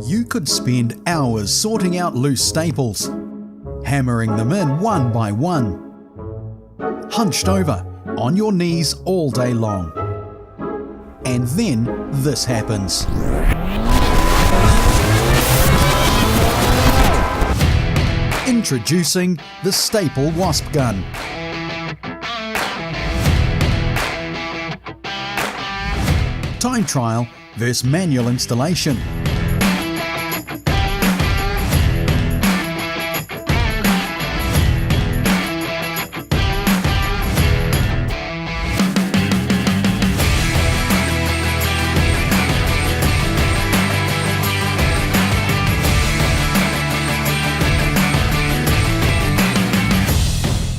You could spend hours sorting out loose staples, hammering them in one by one, hunched over, on your knees all day long. And then this happens. Introducing the Staple Wasp Gun. Time trial versus manual installation.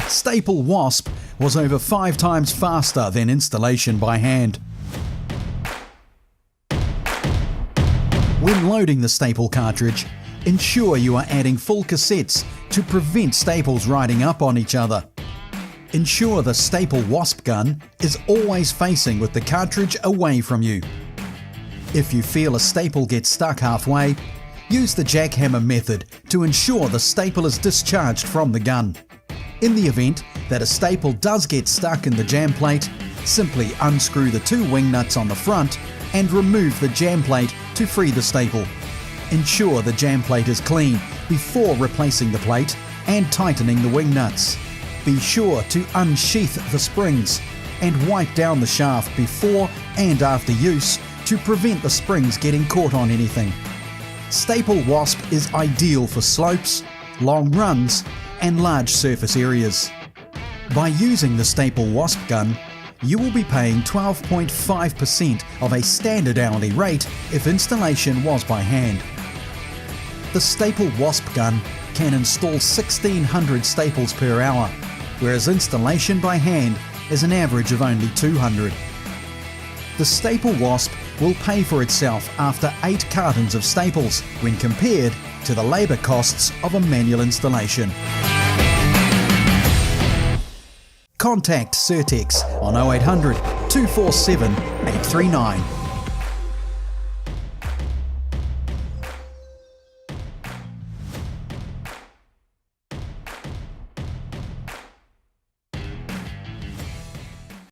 Staple Wasp was over 5 times faster than installation by hand. When loading the staple cartridge, ensure you are adding full cassettes to prevent staples riding up on each other. Ensure the Staple Wasp Gun is always facing with the cartridge away from you. If you feel a staple gets stuck halfway, use the jackhammer method to ensure the staple is discharged from the gun. In the event that a staple does get stuck in the jam plate, simply unscrew the 2 wing nuts on the front and remove the jam plate to free the staple. Ensure the jam plate is clean before replacing the plate and tightening the wing nuts. Be sure to unsheath the springs and wipe down the shaft before and after use to prevent the springs getting caught on anything. Staple Wasp is ideal for slopes, long runs, and large surface areas. By using the Staple Wasp Gun, you will be paying 12.5% of a standard hourly rate if installation was by hand. The Staple Wasp Gun can install 1,600 staples per hour, whereas installation by hand is an average of only 200. The Staple Wasp will pay for itself after 8 cartons of staples when compared to the labour costs of a manual installation. Contact Cirtex on 0800 247 839.